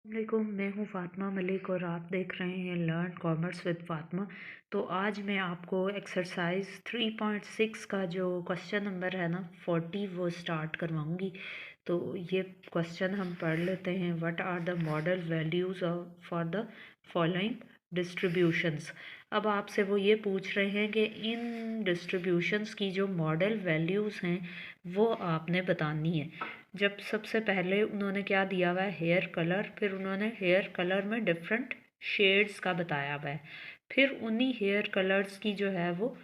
वालेकुम, मैं हूँ फ़ातिमा मलिक और आप देख रहे हैं लर्न कॉमर्स विद फ़ातिमा। तो आज मैं आपको एक्सरसाइज 3.6 का जो क्वेश्चन नंबर है ना 40 वो स्टार्ट करवाऊँगी। तो ये क्वेश्चन हम पढ़ लेते हैं। What are the model values for the following distributions. अब आपसे वो ये पूछ रहे हैं कि इन डिस्ट्रीब्यूशंस की जो मॉडल वैल्यूज़ हैं वो आपने बतानी है। जब सबसे पहले उन्होंने क्या दिया हुआ है, हेयर कलर, फिर उन्होंने हेयर कलर में डिफरेंट शेड्स का बताया हुआ है, फिर उन्हीं हेयर कलर्स की जो है वो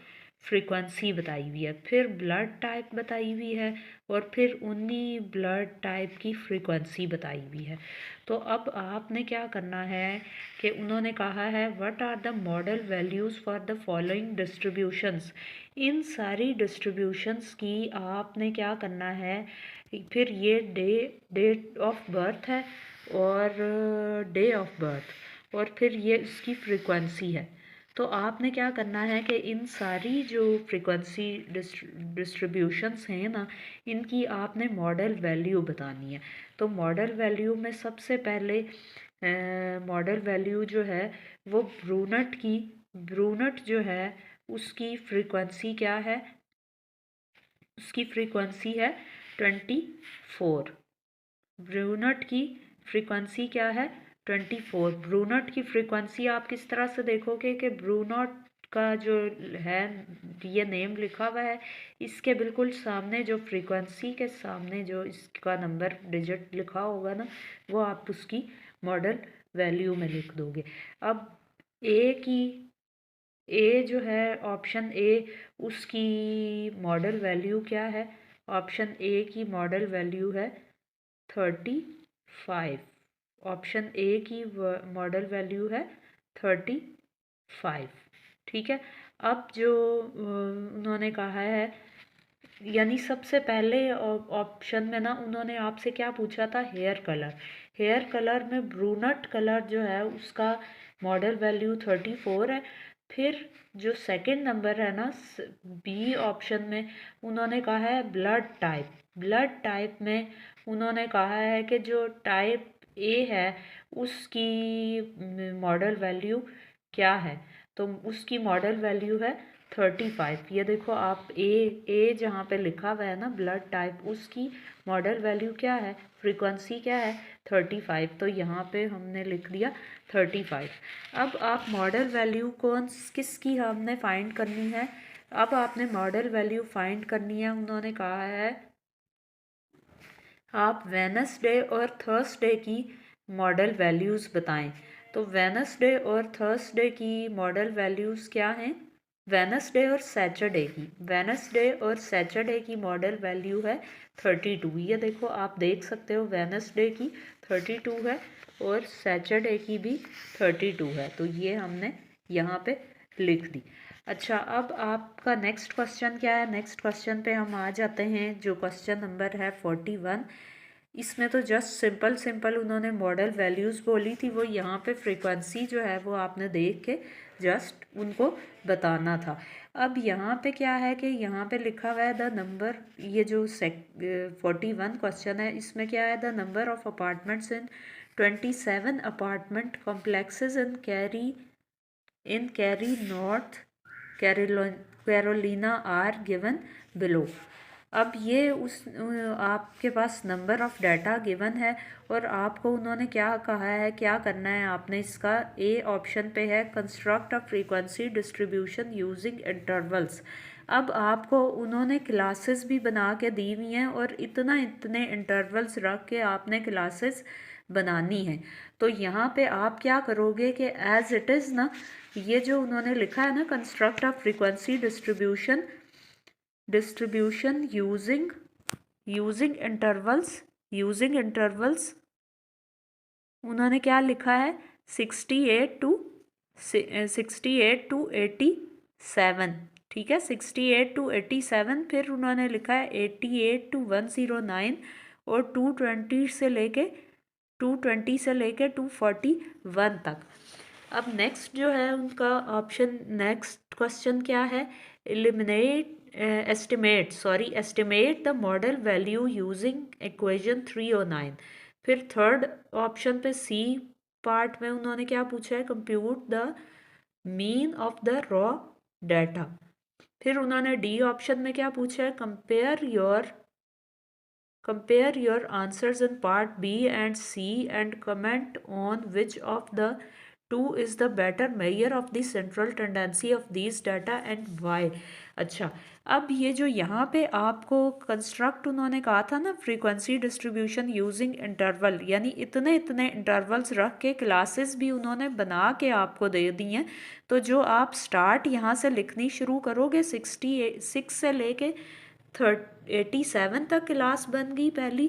फ्रीक्वेंसी बताई हुई है, फिर ब्लड टाइप बताई हुई है और फिर उन्हीं ब्लड टाइप की फ्रीक्वेंसी बताई हुई है। तो अब आपने क्या करना है कि उन्होंने कहा है what are the model values for the following distributions. इन सारी डिस्ट्रीब्यूशंस की आपने क्या करना है, फिर ये डेट ऑफ बर्थ है और डे ऑफ बर्थ और फिर ये इसकी फ्रीक्वेंसी है। तो आपने क्या करना है कि इन सारी जो फ्रीक्वेंसी डिस्ट्रीब्यूशंस हैं ना, इनकी आपने मॉडल वैल्यू बतानी है। तो मॉडल वैल्यू में सबसे पहले मॉडल वैल्यू जो है वो ब्रूनट जो है उसकी फ्रीक्वेंसी क्या है, उसकी फ्रीक्वेंसी है 24। ब्रूनट की फ्रीक्वेंसी क्या है 24। ब्रूनट की फ्रीक्वेंसी आप किस तरह से देखोगे कि ब्रूनट का जो है ये नेम लिखा हुआ है, इसके बिल्कुल सामने जो फ्रीक्वेंसी के सामने जो इसका नंबर डिजिट लिखा होगा ना, वो आप उसकी मॉडल वैल्यू में लिख दोगे। अब ए की ए जो है ऑप्शन ए, उसकी मॉडल वैल्यू क्या है, ऑप्शन ए की मॉडल वैल्यू है 35। ऑप्शन ए की मॉडल वैल्यू है 35। ठीक है। अब जो उन्होंने कहा है, यानी सबसे पहले ऑप्शन में ना उन्होंने आपसे क्या पूछा था, हेयर कलर। हेयर कलर में ब्रूनट कलर जो है उसका मॉडल वैल्यू 34 है। फिर जो सेकंड नंबर है ना बी ऑप्शन में, उन्होंने कहा है ब्लड टाइप। ब्लड टाइप में उन्होंने कहा है कि जो टाइप ए है उसकी मॉडल वैल्यू क्या है, तो उसकी मॉडल वैल्यू है 35। ये देखो आप ए जहाँ पे लिखा हुआ है ना ब्लड टाइप, उसकी मॉडल वैल्यू क्या है, फ्रीक्वेंसी क्या है 35, तो यहाँ पे हमने लिख दिया 35। अब आप मॉडल वैल्यू किसकी हमने फाइंड करनी है, अब आपने मॉडल वैल्यू फाइंड करनी है। उन्होंने कहा है आप वेनसडे और थर्सडे की मॉडल वैल्यूज़ बताएं। तो वेनसडे और थर्सडे की मॉडल वैल्यूज़ क्या हैं, वेनसडे और सैटरडे की मॉडल वैल्यू है 32। ये देखो आप देख सकते हो वेनसडे की 32 है और सैटरडे की भी 32 है, तो ये हमने यहाँ पे लिख दी। अच्छा, अब आपका नेक्स्ट क्वेश्चन क्या है, नेक्स्ट क्वेश्चन पे हम आ जाते हैं जो क्वेश्चन नंबर है 41। इसमें तो जस्ट सिंपल उन्होंने मॉडल वैल्यूज़ बोली थी, वो यहाँ पे फ्रीक्वेंसी जो है वो आपने देख के जस्ट उनको बताना था। अब यहाँ पे क्या है कि यहाँ पे लिखा हुआ है द नंबर, ये जो 41 क्वेश्चन है इसमें क्या है, the number of apartments in 27 apartment complexes in Cary North Carolina are given below. अब ये आपके पास नंबर ऑफ डाटा गिवन है और आपको उन्होंने क्या कहा है, क्या करना है आपने, इसका ए ऑप्शन पे है construct a frequency distribution using intervals. अब आपको उन्होंने क्लासेस भी बना के दी हुई हैं और इतने इंटरवल्स रख के आपने क्लासेस बनानी है। तो यहाँ पे आप क्या करोगे कि एज इट इज़ ना, ये जो उन्होंने लिखा है ना construct of frequency distribution using intervals उन्होंने क्या लिखा है 68 टू ठीक है, 68 टू 87, फिर उन्होंने लिखा है 88 टू 109 और 220 से लेके 241 तक। अब नेक्स्ट जो है उनका ऑप्शन, नेक्स्ट क्वेश्चन क्या है, estimate the model value using equation 309। फिर थर्ड ऑप्शन पे सी पार्ट में उन्होंने क्या पूछा है, compute the mean of the raw data. फिर उन्होंने डी ऑप्शन में क्या पूछा है, compare your answers in part B and C and comment on which of the two is the better measure of the central tendency of these data and why। अच्छा, अब ये जो यहाँ पे आपको कंस्ट्रक्ट उन्होंने कहा था ना, फ्रीक्वेंसी डिस्ट्रीब्यूशन यूजिंग इंटरवल, यानी इतने इतने इंटरवल्स रख के क्लासेस भी उन्होंने बना के आपको दे दी हैं। तो जो आप स्टार्ट यहाँ से लिखनी शुरू करोगे 66 से लेके 87 तक क्लास बन गई पहली।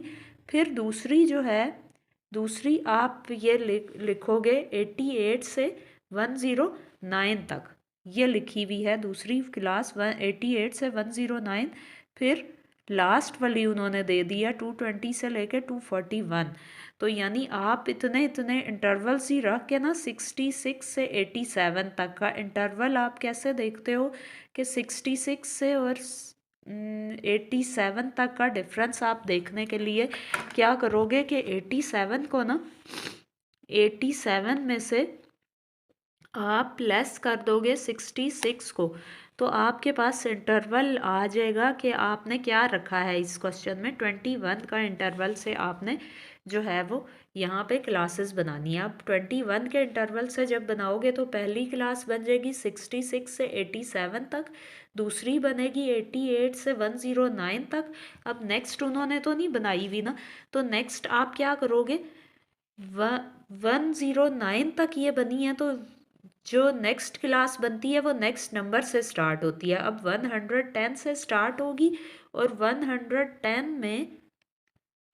फिर दूसरी जो है, दूसरी आप ये लिखोगे 88 से 109 तक, ये लिखी हुई है दूसरी क्लास 188 से 109। फिर लास्ट वाली उन्होंने दे दिया 220 से लेके 241। तो यानी आप इतने इतने इंटरवल्स ही रख के ना 66 से 87 तक का इंटरवल आप कैसे देखते हो कि 66 से और 87 तक का डिफरेंस आप देखने के लिए क्या करोगे कि 87 को ना 87 में से आप लेस कर दोगे 66 को, तो आपके पास इंटरवल आ जाएगा कि आपने क्या रखा है इस क्वेश्चन में 21 का इंटरवल से आपने जो है वो यहाँ पे क्लासेस बनानी है। अब 21 के इंटरवल से जब बनाओगे तो पहली क्लास बन जाएगी 66 से 87 तक, दूसरी बनेगी 88 से 109 तक। अब नेक्स्ट उन्होंने तो नहीं बनाई हुई ना, तो नेक्स्ट आप क्या करोगे, 109 तक ये बनी है तो जो नेक्स्ट क्लास बनती है वो नेक्स्ट नंबर से स्टार्ट होती है। अब 110 से स्टार्ट होगी और 110 में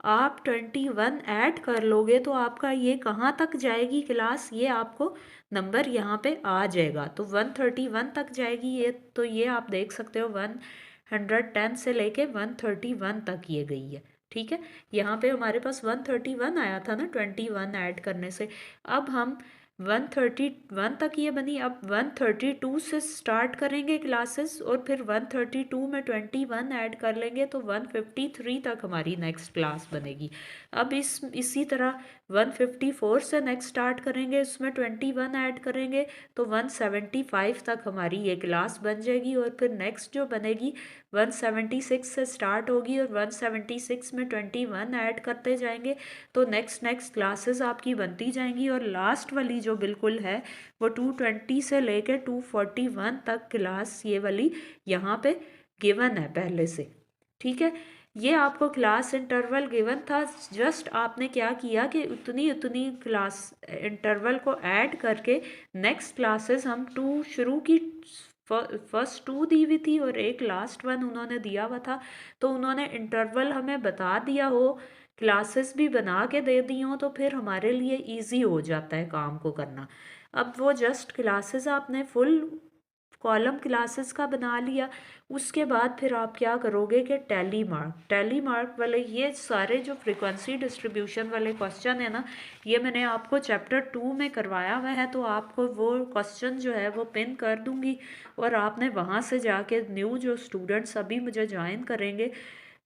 आप 21 ऐड कर लोगे तो आपका ये कहाँ तक जाएगी क्लास, ये आपको नंबर यहाँ पे आ जाएगा, तो 131 तक जाएगी ये। तो ये आप देख सकते हो 110 से लेके 131 तक ये गई है। ठीक है, यहाँ पे हमारे पास 131 आया था ना 21 ऐड करने से। अब हम 131 तक ये बनी, अब 132 से स्टार्ट करेंगे क्लासेस और फिर 132 में 21 ऐड कर लेंगे तो 153 तक हमारी नेक्स्ट क्लास बनेगी। अब इसी तरह 154 से नेक्स्ट स्टार्ट करेंगे, उसमें 21 ऐड करेंगे तो 175 तक हमारी ये क्लास बन जाएगी। और फिर नेक्स्ट जो बनेगी 176 से स्टार्ट होगी और 176 में 21 ऐड करते जाएंगे तो नेक्स्ट क्लासेस आपकी बनती जाएंगी। और लास्ट वाली जो बिल्कुल है वो 220 से लेकर 241 तक क्लास ये वाली यहाँ पे गिवन है पहले से। ठीक है, ये आपको क्लास इंटरवल गिवन था, जस्ट आपने क्या किया कि उतनी उतनी क्लास इंटरवल को ऐड करके नेक्स्ट क्लासेस हम 2 शुरू की, फर्स्ट 2 दी हुई थी और एक लास्ट 1 उन्होंने दिया हुआ था, तो उन्होंने इंटरवल हमें बता दिया हो, क्लासेस भी बना के दे दी हों, तो फिर हमारे लिए इजी हो जाता है काम को करना। अब वो जस्ट क्लासेस आपने फुल कॉलम क्लासेस का बना लिया, उसके बाद फिर आप क्या करोगे कि टैली मार्क वाले ये सारे जो फ्रीक्वेंसी डिस्ट्रीब्यूशन वाले क्वेश्चन है ना, ये मैंने आपको चैप्टर 2 में करवाया हुआ है, तो आपको वो क्वेश्चन जो है वो पिन कर दूंगी और आपने वहाँ से जाके न्यू जो स्टूडेंट्स अभी मुझे ज्वाइन करेंगे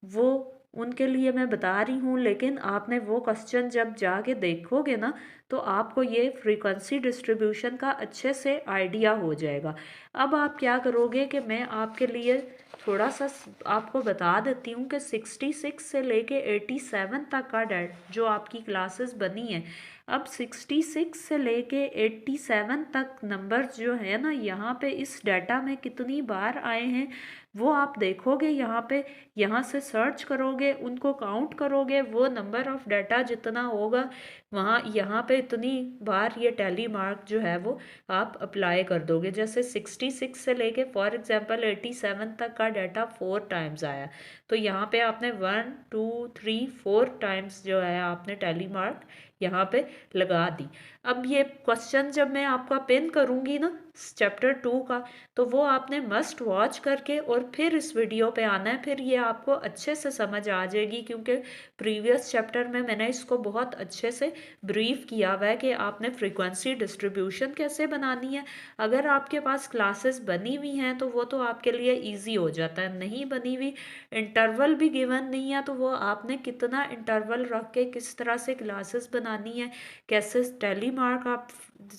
वो उनके लिए मैं बता रही हूँ, लेकिन आपने वो क्वेश्चन जब जाके देखोगे ना तो आपको ये फ्रीक्वेंसी डिस्ट्रीब्यूशन का अच्छे से आइडिया हो जाएगा। अब आप क्या करोगे कि मैं आपके लिए थोड़ा सा आपको बता देती हूँ कि 66 से लेके 87 तक का जो आपकी क्लासेस बनी है, अब 66 से लेके 87 तक नंबर जो है ना यहाँ पे इस डाटा में कितनी बार आए हैं वो आप देखोगे, यहाँ पे यहाँ से सर्च करोगे, उनको काउंट करोगे, वो नंबर ऑफ डाटा जितना होगा वहाँ यहाँ पे इतनी बार ये टैली मार्क जो है वो आप अप्लाई कर दोगे। जैसे 66 से लेके फॉर एग्जांपल 87 तक का डाटा 4 टाइम्स आया, तो यहाँ पे आपने 1 2 3 4 टाइम्स जो है आपने टैली मार्क यहाँ पे लगा दी। अब ये क्वेश्चन जब मैं आपका पिन करूँगी ना चैप्टर 2 का, तो वो आपने मस्ट वॉच करके और फिर इस वीडियो पे आना है, फिर ये आपको अच्छे से समझ आ जाएगी, क्योंकि प्रीवियस चैप्टर में मैंने इसको बहुत अच्छे से ब्रीफ किया हुआ है कि आपने फ्रीक्वेंसी डिस्ट्रीब्यूशन कैसे बनानी है। अगर आपके पास क्लासेस बनी हुई हैं तो वो तो आपके लिए ईजी हो जाता है, नहीं बनी हुई, इंटरवल भी गिवन नहीं है, तो वो आपने कितना इंटरवल रख के किस तरह से क्लासेस बनानी है, कैसे टैली मार्क आप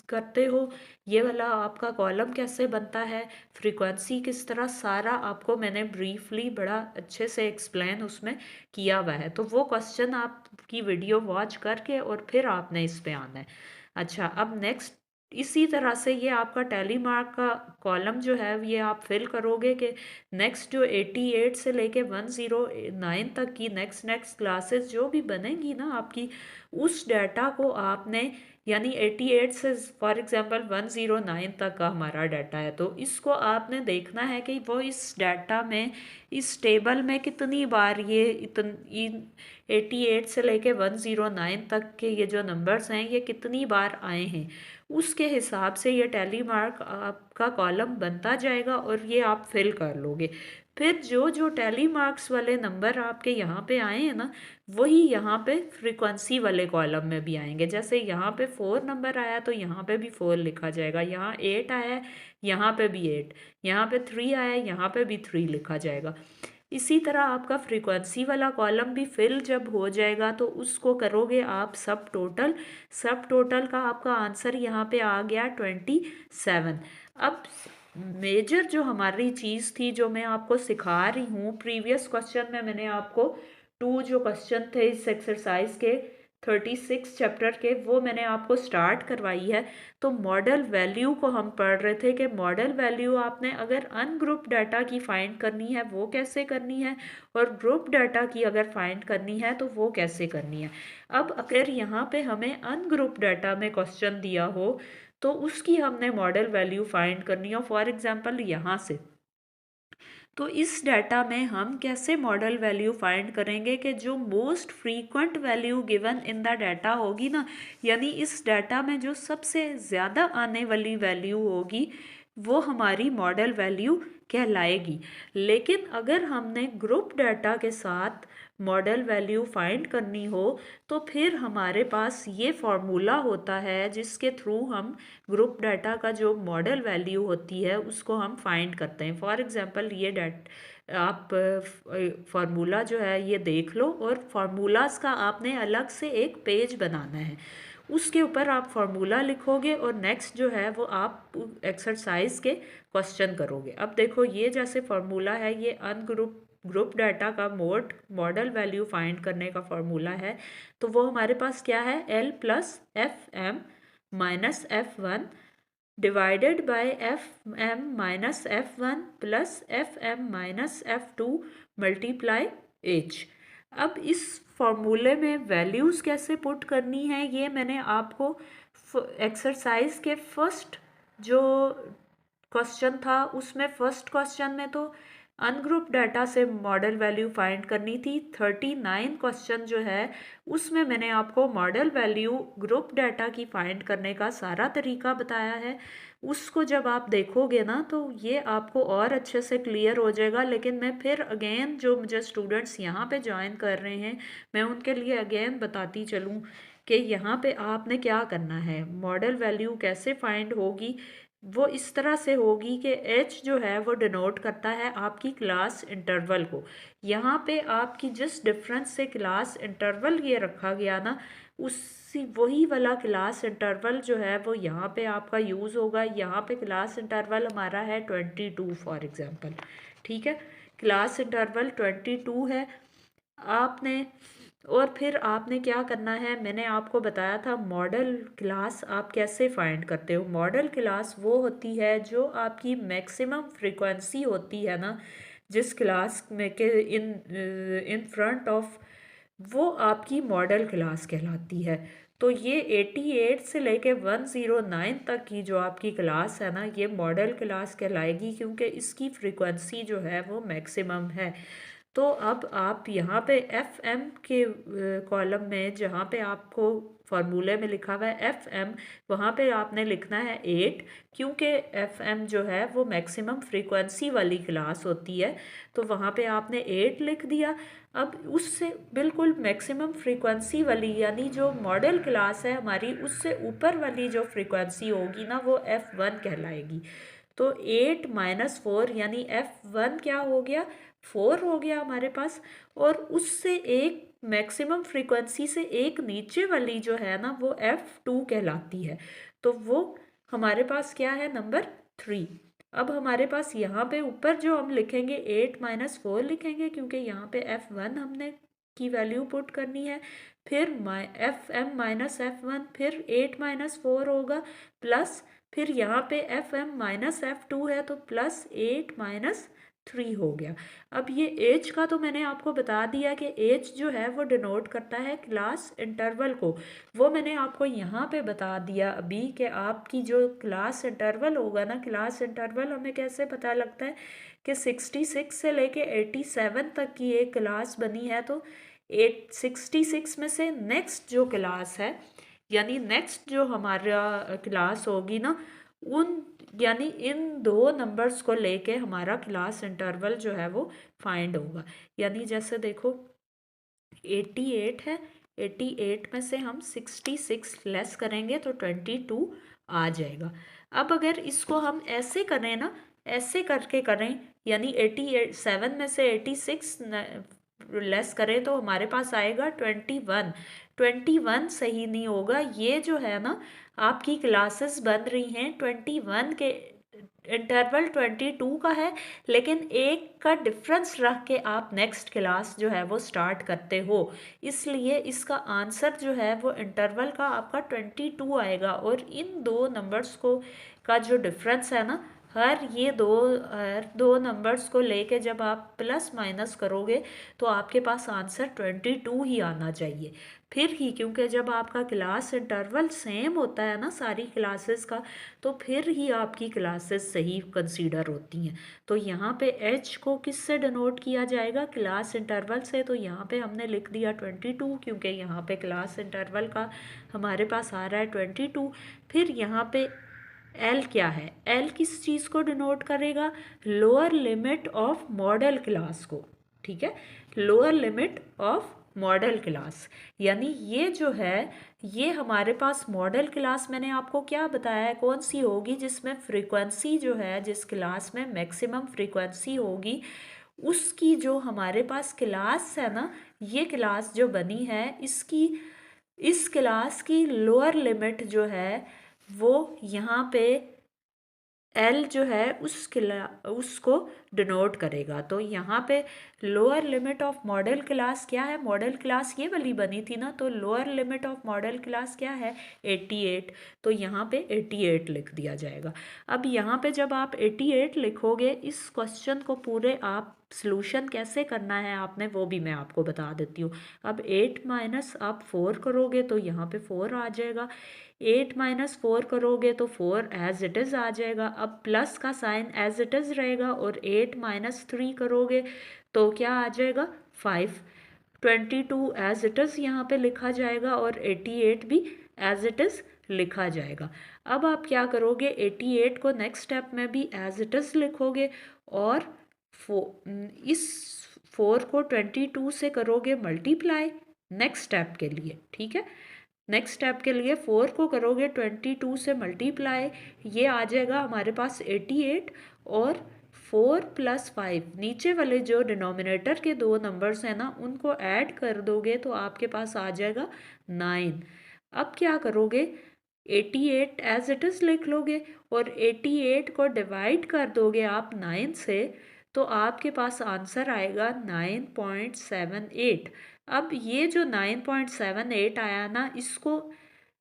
करते हो, ये वाला आपका कॉलम कैसे बनता है, फ्रीक्वेंसी किस तरह, सारा आपको मैंने ब्रीफली बड़ा अच्छे से एक्सप्लेन उसमें किया हुआ है। तो वो क्वेश्चन आपकी वीडियो वॉच करके और फिर आपने इस पे आना है। अच्छा, अब नेक्स्ट इसी तरह से ये आपका टैली मार्क का कॉलम जो है ये आप फिल करोगे कि नेक्स्ट जो 88 से लेके 109 तक की नेक्स्ट क्लासेस जो भी बनेंगी ना आपकी, उस डाटा को आपने, यानी 88 से फॉर एग्जांपल 109 तक का हमारा डाटा है, तो इसको आपने देखना है कि वो इस डाटा में, इस टेबल में कितनी बार ये 88 से लेके 109 तक के ये जो नंबर्स हैं ये कितनी बार आए हैं, उसके हिसाब से ये टैली मार्क आपका कॉलम बनता जाएगा और ये आप फिल कर लोगे। फिर जो जो टैली मार्क्स वाले नंबर आपके यहाँ पे आए हैं ना, वही यहाँ पे फ्रीक्वेंसी वाले कॉलम में भी आएंगे। जैसे यहाँ पे 4 नंबर आया तो यहाँ पे भी 4 लिखा जाएगा, यहाँ 8 आया है यहाँ पे भी 8, यहाँ पे 3 आया है यहाँ पे भी 3 लिखा जाएगा। इसी तरह आपका फ्रीक्वेंसी वाला कॉलम भी फिल जब हो जाएगा तो उसको करोगे आप सब टोटल का आपका आंसर यहाँ पे आ गया 27। अब मेजर जो हमारी चीज़ थी जो मैं आपको सिखा रही हूँ, प्रीवियस क्वेश्चन में मैंने आपको 2 जो क्वेश्चन थे इस एक्सरसाइज के 36 चैप्टर के, वो मैंने आपको स्टार्ट करवाई है। तो मॉडल वैल्यू को हम पढ़ रहे थे कि मॉडल वैल्यू आपने अगर अनग्रुप डाटा की फाइंड करनी है वो कैसे करनी है, और ग्रुप डाटा की अगर फाइंड करनी है तो वो कैसे करनी है। अब अगर यहाँ पे हमें अनग्रुप डाटा में क्वेश्चन दिया हो तो उसकी हमने मॉडल वैल्यू फाइंड करनी हो, फॉर एग्जांपल यहाँ से, तो इस डाटा में हम कैसे मॉडल वैल्यू फाइंड करेंगे कि जो most frequent value given in the data होगी ना, यानी इस डाटा में जो सबसे ज़्यादा आने वाली वैल्यू होगी वो हमारी मॉडल वैल्यू कहलाएगी। लेकिन अगर हमने ग्रुप डाटा के साथ मॉडल वैल्यू फाइंड करनी हो तो फिर हमारे पास ये फॉर्मूला होता है जिसके थ्रू हम ग्रुप डाटा का जो मॉडल वैल्यू होती है उसको हम फाइंड करते हैं। फॉर एग्जांपल ये आप फार्मूला जो है ये देख लो, और फार्मूलाज का आपने अलग से एक पेज बनाना है, उसके ऊपर आप फार्मूला लिखोगे और नेक्स्ट जो है वो आप एक्सरसाइज के क्वेश्चन करोगे। अब देखो ये जैसे फार्मूला है ये ग्रुप डाटा का मॉडल वैल्यू फाइंड करने का फार्मूला है, तो वो हमारे पास क्या है, L plus F M minus F1 divided by Fm minus F1 plus Fm minus F2 multiply H। अब इस फॉर्मूले में वैल्यूज़ कैसे पुट करनी है ये मैंने आपको एक्सरसाइज के फर्स्ट जो क्वेश्चन था उसमें, फर्स्ट क्वेश्चन में तो अनग्रुप डाटा से मॉडल वैल्यू फाइंड करनी थी। 39 क्वेश्चन जो है उसमें मैंने आपको मॉडल वैल्यू ग्रुप डाटा की फाइंड करने का सारा तरीका बताया है। उसको जब आप देखोगे ना तो ये आपको और अच्छे से क्लियर हो जाएगा। लेकिन मैं फिर अगेन जो मुझे स्टूडेंट्स यहाँ पे ज्वाइन कर रहे हैं मैं उनके लिए अगेन बताती चलूँ कि यहाँ पे आपने क्या करना है, मॉडल वैल्यू कैसे फाइंड होगी। वो इस तरह से होगी कि H जो है वो डिनोट करता है आपकी क्लास इंटरवल को। यहाँ पे आपकी जिस डिफरेंस से क्लास इंटरवल ये रखा गया ना, उसी वही वाला क्लास इंटरवल जो है वो यहाँ पे आपका यूज़ होगा। यहाँ पे क्लास इंटरवल हमारा है 22 फॉर एग्जांपल, ठीक है, क्लास इंटरवल 22 है। आपने और फिर आपने क्या करना है, मैंने आपको बताया था मॉडल क्लास आप कैसे फाइंड करते हो। मॉडल क्लास वो होती है जो आपकी मैक्सिमम फ्रीक्वेंसी होती है ना जिस क्लास में के इन फ्रंट ऑफ, वो आपकी मॉडल क्लास कहलाती है। तो ये 88 से लेके 109 तक की जो आपकी क्लास है ना ये मॉडल क्लास कहलाएगी, क्योंकि इसकी फ्रीक्वेंसी जो है वो मैक्सिमम है। तो अब आप यहाँ पे एफ एम के कॉलम में जहाँ पे आपको फार्मूले में लिखा हुआ है एफ एम, वहाँ पे आपने लिखना है 8, क्योंकि एफ एम जो है वो मैक्सिमम फ्रीक्वेंसी वाली क्लास होती है, तो वहाँ पे आपने 8 लिख दिया। अब उससे बिल्कुल मैक्सिमम फ्रीक्वेंसी वाली यानी जो मॉडल क्लास है हमारी, उससे ऊपर वाली जो फ्रीक्वेंसी होगी ना वो F1 कहलाएगी। तो 8 माइनस 4 यानी F1 क्या हो गया, 4 हो गया हमारे पास। और उससे एक मैक्सिमम फ्रीक्वेंसी से एक नीचे वाली जो है ना वो F2 कहलाती है, तो वो हमारे पास क्या है, नंबर 3। अब हमारे पास यहाँ पे ऊपर जो हम लिखेंगे 8 माइनस 4 लिखेंगे, क्योंकि यहाँ पे F1 हमने की वैल्यू पुट करनी है। फिर एफ एम माइनस F1, फिर 8 माइनस 4 होगा, प्लस फिर यहाँ पे एफ एम माइनस F2 है तो प्लस 8 माइनस 3 हो गया। अब ये एज का तो मैंने आपको बता दिया कि एज जो है वो डिनोट करता है क्लास इंटरवल को, वो मैंने आपको यहाँ पे बता दिया अभी कि आपकी जो क्लास इंटरवल होगा ना, क्लास इंटरवल हमें कैसे पता लगता है कि 66 से लेके 87 तक की एक क्लास बनी है, तो 66 में से नेक्स्ट जो क्लास है यानी नेक्स्ट जो हमारा क्लास होगी ना, उन यानी इन दो नंबर्स को लेके हमारा क्लास इंटरवल जो है वो फाइंड होगा। यानी जैसे देखो 88 है, 88 में से हम 66 लेस करेंगे तो 22 आ जाएगा। अब अगर इसको हम ऐसे करें ना, ऐसे करके करें, यानी 87 में से 86 लेस करें तो हमारे पास आएगा 21। 21 सही नहीं होगा, ये जो है ना आपकी क्लासेस बन रही हैं 21 के, इंटरवल 22 का है, लेकिन एक का डिफरेंस रख के आप नेक्स्ट क्लास जो है वो स्टार्ट करते हो, इसलिए इसका आंसर जो है वो इंटरवल का आपका 22 आएगा। और इन दो नंबर्स को का जो डिफरेंस है ना, हर दो नंबर्स को लेके जब आप प्लस माइनस करोगे तो आपके पास आंसर 22 ही आना चाहिए। फिर ही, क्योंकि जब आपका क्लास इंटरवल सेम होता है ना सारी क्लासेस का, तो फिर ही आपकी क्लासेस सही कंसीडर होती हैं। तो यहाँ पे एच को किससे डिनोट किया जाएगा, क्लास इंटरवल से। तो यहाँ पे हमने लिख दिया 22, क्योंकि यहाँ पे क्लास इंटरवल का हमारे पास आ रहा है 22। फिर यहाँ पे एल क्या है, एल किस चीज़ को डिनोट करेगा, lower limit of model class को। ठीक है, lower limit of model class, यानी ये जो है ये हमारे पास मॉडल क्लास मैंने आपको क्या बताया है, कौन सी होगी जिसमें फ्रीक्वेंसी जो है, जिस क्लास में मैक्सिमम फ्रीक्वेंसी होगी उसकी जो हमारे पास क्लास है ना, ये क्लास जो बनी है इसकी, इस क्लास की लोअर लिमिट जो है वो यहाँ पे एल जो है उसको डिनोट करेगा। तो यहाँ पे lower limit of model class क्या है, मॉडल क्लास ये वाली बनी थी ना, तो lower limit of model class क्या है 88, तो यहाँ पे 88 लिख दिया जाएगा। अब यहाँ पे जब आप 88 लिखोगे, इस क्वेश्चन को पूरे आप सॉल्यूशन कैसे करना है आपने वो भी मैं आपको बता देती हूँ। अब 8 माइनस आप 4 करोगे तो यहाँ पे 4 आ जाएगा, 8 माइनस 4 करोगे तो 4 एज इट इज़ आ जाएगा। अब प्लस का साइन एज इट इज़ रहेगा, और 8 माइनस 3 करोगे तो क्या आ जाएगा 5। 22 एज इट इज़ यहाँ पे लिखा जाएगा, और 88 भी एज इट इज़ लिखा जाएगा। अब आप क्या करोगे, 88 को नेक्स्ट स्टेप में भी एज इट इज़ लिखोगे, और इस 4 को 22 से करोगे मल्टीप्लाई नेक्स्ट स्टेप के लिए। ठीक है, नेक्स्ट स्टेप के लिए 4 को करोगे 22 से मल्टीप्लाई, ये आ जाएगा हमारे पास 88, और 4 प्लस 5 नीचे वाले जो डिनोमिनेटर के दो नंबर्स हैं ना उनको ऐड कर दोगे तो आपके पास आ जाएगा 9। अब क्या करोगे, 88 एज इट इज़ लिख लोगे, और 88 को डिवाइड कर दोगे आप 9 से, तो आपके पास आंसर आएगा 9.78। अब ये जो 9.78 आया ना, इसको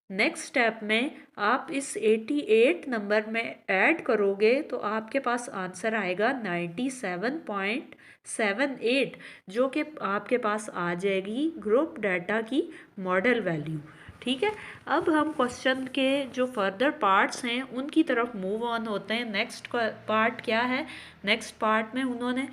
नेक्स्ट स्टेप में आप इस 88 नंबर में ऐड करोगे तो आपके पास आंसर आएगा 97.78, जो कि आपके पास आ जाएगी ग्रुप डाटा की मॉडल वैल्यू। ठीक है, अब हम क्वेश्चन के जो फर्दर पार्ट्स हैं उनकी तरफ मूव ऑन होते हैं। नेक्स्ट पार्ट क्या है, नेक्स्ट पार्ट में उन्होंने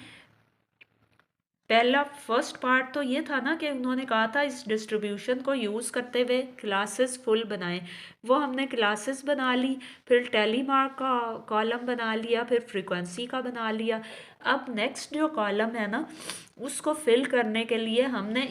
पहला फर्स्ट पार्ट तो ये था ना कि उन्होंने कहा था इस डिस्ट्रीब्यूशन को यूज़ करते हुए क्लासेस फुल बनाएं। वो हमने क्लासेस बना ली, फिर टेली मार्क का कॉलम बना लिया, फिर फ्रीक्वेंसी का बना लिया। अब नेक्स्ट जो कॉलम है ना, उसको फिल करने के लिए हमने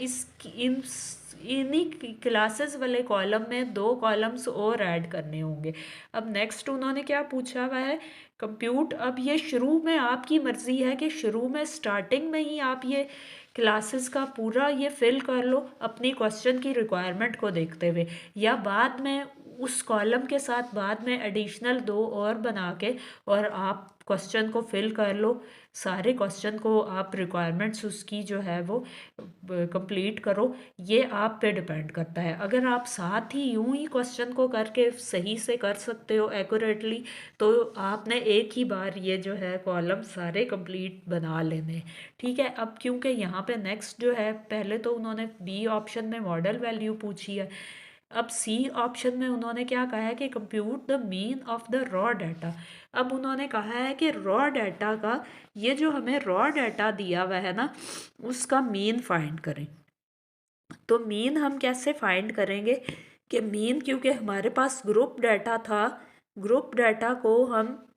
इन्हीं क्लासेस वाले कॉलम में 2 कॉलम्स और ऐड करने होंगे। अब नेक्स्ट उन्होंने क्या पूछा हुआ है, कंप्यूट। अब ये शुरू में आपकी मर्ज़ी है कि शुरू में स्टार्टिंग में ही आप ये क्लासेस का पूरा ये फिल कर लो अपनी क्वेश्चन की रिक्वायरमेंट को देखते हुए, या बाद में उस कॉलम के साथ बाद में एडिशनल 2 और बना के और आप क्वेश्चन को फिल कर लो। सारे क्वेश्चन को आप रिक्वायरमेंट्स उसकी जो है वो कंप्लीट करो। ये आप पे डिपेंड करता है। अगर आप साथ ही यूं ही क्वेश्चन को करके सही से कर सकते हो एक्यूरेटली, तो आपने एक ही बार ये जो है कॉलम सारे कंप्लीट बना लेने। ठीक है। अब क्योंकि यहाँ पे नेक्स्ट जो है, पहले तो उन्होंने बी ऑप्शन में मॉडल वैल्यू पूछी है। अब सी ऑप्शन में उन्होंने क्या कहा है कि compute the mean of the raw data. अब उन्होंने कहा है कि रॉ डाटा का, ये जो हमें रॉ डाटा दिया हुआ है ना, उसका मीन फाइंड करें। तो मीन हम कैसे फाइंड करेंगे कि मीन, क्योंकि हमारे पास ग्रुप डाटा था, ग्रुप डाटा को हम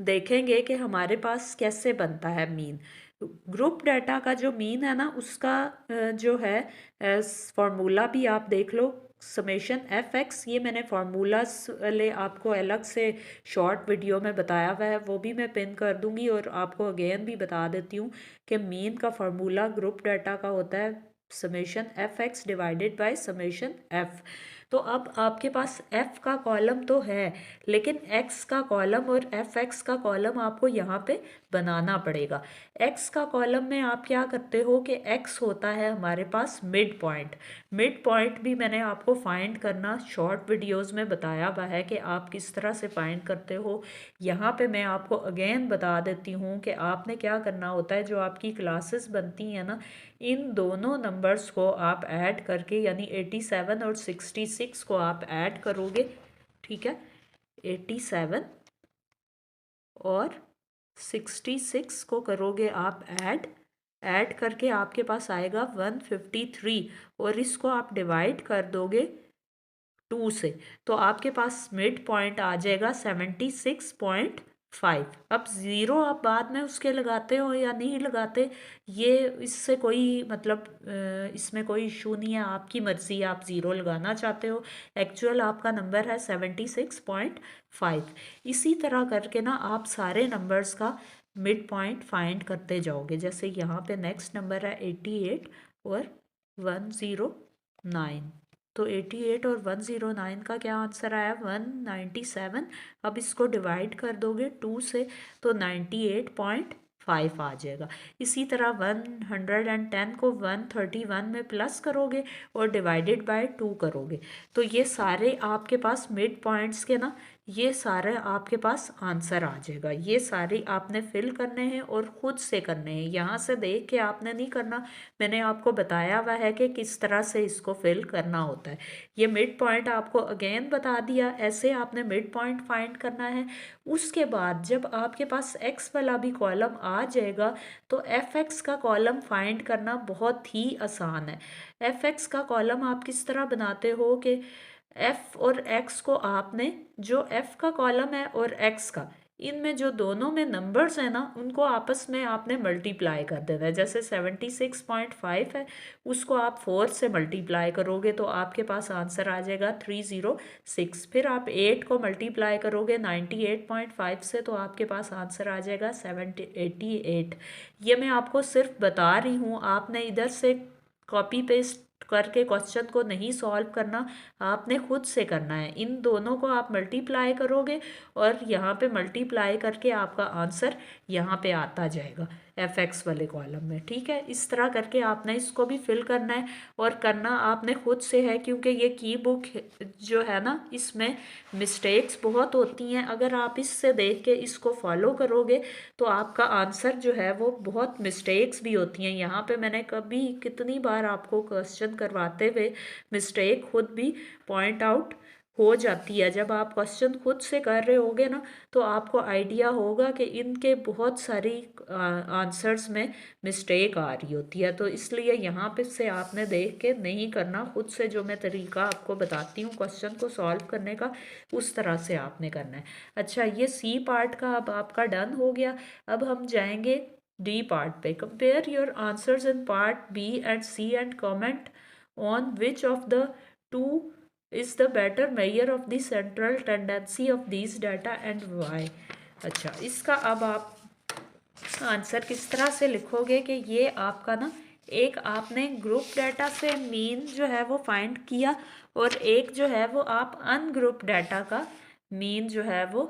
देखेंगे कि हमारे पास कैसे बनता है मीन। ग्रुप डाटा का जो मीन है ना, उसका जो है फॉर्मूला भी आप देख लो, समेशन एफ एक्स। ये मैंने फार्मूलाज वाले आपको अलग से शॉर्ट वीडियो में बताया हुआ है, वो भी मैं पिन कर दूंगी। और आपको अगेन भी बता देती हूँ कि मीन का फार्मूला ग्रुप डाटा का होता है summation F x divided by summation F. तो अब आपके पास एफ का कॉलम तो है, लेकिन एक्स का कॉलम और एफ एक्स का कॉलम आपको यहाँ पे बनाना पड़ेगा। एक्स का कॉलम में आप क्या करते हो कि एक्स होता है हमारे पास मिड पॉइंट। मिड पॉइंट भी मैंने आपको फाइंड करना शॉर्ट वीडियोस में बताया हुआ है कि आप किस तरह से फाइंड करते हो। यहाँ पे मैं आपको अगेन बता देती हूँ कि आपने क्या करना होता है। जो आपकी क्लासेस बनती हैं ना, इन दोनों नंबर्स को आप ऐड करके, यानी 87 और 66 को आप ऐड करोगे। ठीक है। 87 और 66 को करोगे आप ऐड। ऐड करके आपके पास आएगा 153, और इसको आप डिवाइड कर दोगे 2 से, तो आपके पास मिड पॉइंट आ जाएगा 76.5। अब ज़ीरो आप बाद में उसके लगाते हो या नहीं लगाते, ये इससे कोई मतलब इसमें कोई इशू नहीं है, आपकी मर्ज़ी। आप ज़ीरो लगाना चाहते हो, एक्चुअल आपका नंबर है 76.5। इसी तरह करके ना आप सारे नंबर्स का मिड पॉइंट फाइंड करते जाओगे। जैसे यहाँ पे नेक्स्ट नंबर है 88 और 109। तो 88 और 109 का क्या आंसर आया, 197। अब इसको डिवाइड कर दोगे 2 से, तो 98.5 आ जाएगा। इसी तरह 110 को 131 में प्लस करोगे और डिवाइडेड बाय 2 करोगे, तो ये सारे आपके पास मिड पॉइंट्स के ना, ये सारे आपके पास आंसर आ जाएगा। ये सारे आपने फिल करने हैं और ख़ुद से करने हैं, यहाँ से देख के आपने नहीं करना। मैंने आपको बताया हुआ है कि किस तरह से इसको फिल करना होता है। ये मिड पॉइंट आपको अगेन बता दिया, ऐसे आपने मिड पॉइंट फाइंड करना है। उसके बाद जब आपके पास एक्स वाला भी कॉलम आ जाएगा, तो एफ एक्स का कॉलम फाइंड करना बहुत ही आसान है। एफ एक्स का कॉलम आप किस तरह बनाते हो कि एफ और एक्स को आपने, जो एफ का कॉलम है और एक्स का, इनमें जो दोनों में नंबर्स हैं ना, उनको आपस में आपने मल्टीप्लाई कर देना है। जैसे 76.5 है, उसको आप 4 से मल्टीप्लाई करोगे तो आपके पास आंसर आ जाएगा 306। फिर आप 8 को मल्टीप्लाई करोगे 98.5 से, तो आपके पास आंसर आ जाएगा 788। ये मैं आपको सिर्फ बता रही हूँ, आपने इधर से कॉपी पेस्ट करके क्वेश्चन को नहीं सॉल्व करना, आपने खुद से करना है। इन दोनों को आप मल्टीप्लाई करोगे और यहाँ पे मल्टीप्लाई करके आपका आंसर यहाँ पे आता जाएगा एफ एक्स वाले कॉलम में। ठीक है। इस तरह करके आपने इसको भी फिल करना है, और करना आपने खुद से है, क्योंकि ये की बुक जो है ना, इसमें मिस्टेक्स बहुत होती हैं। अगर आप इससे देख के इसको फॉलो करोगे तो आपका आंसर जो है वो, बहुत मिस्टेक्स भी होती हैं यहाँ पे। मैंने कभी कितनी बार आपको क्वेश्चन करवाते हुए मिस्टेक खुद भी पॉइंट आउट हो जाती है। जब आप क्वेश्चन खुद से कर रहे होगे ना तो आपको आइडिया होगा कि इनके बहुत सारी आंसर्स में मिस्टेक आ रही होती है। तो इसलिए यहाँ पे से आपने देख के नहीं करना, खुद से जो मैं तरीका आपको बताती हूँ क्वेश्चन को सॉल्व करने का, उस तरह से आपने करना है। अच्छा, ये सी पार्ट का अब आपका डन हो गया। अब हम जाएंगे डी पार्ट पे। Compare your answers in part B and C and comment on which of the two is the better measure of the central tendency of these data and why। अच्छा, इसका अब आप आंसर किस तरह से लिखोगे कि ये आपका ना, एक आपने ग्रुप डाटा से मीन जो है वो फाइंड किया और एक जो है वो आप अनग्रुप डाटा का मीन जो है वो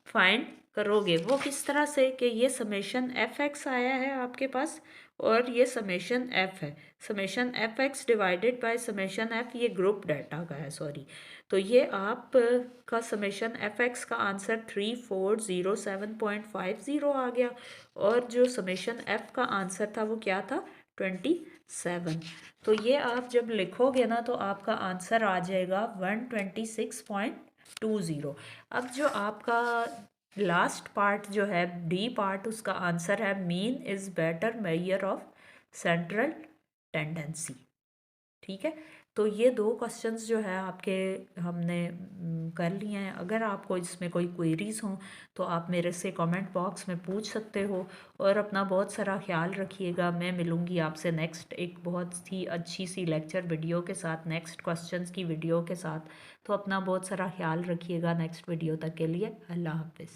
फाइंड करोगे। वो किस तरह से कि ये समेशन एफ एक्स आया है आपके पास और ये समेशन एफ है। Summation F x divided by summation F, ये ग्रुप डाटा का है, सॉरी। तो ये आप का समेशन एफ एक्स का आंसर 3407.50 आ गया और जो समेशन एफ का आंसर था वो क्या था, 27। तो ये आप जब लिखोगे ना तो आपका आंसर आ जाएगा 126.20। अब जो आपका लास्ट पार्ट जो है डी पार्ट, उसका आंसर है mean is better measure of central tendency. ठीक है, तो ये दो क्वेश्चंस जो है आपके हमने कर लिए हैं। अगर आपको इसमें कोई क्वेरीज हों तो आप मेरे से कमेंट बॉक्स में पूछ सकते हो और अपना बहुत सारा ख्याल रखिएगा। मैं मिलूँगी आपसे नेक्स्ट एक बहुत ही अच्छी सी लेक्चर वीडियो के साथ, नेक्स्ट क्वेश्चंस की वीडियो के साथ। तो अपना बहुत सारा ख्याल रखिएगा। नेक्स्ट वीडियो तक के लिए अल्लाह हाफिज़।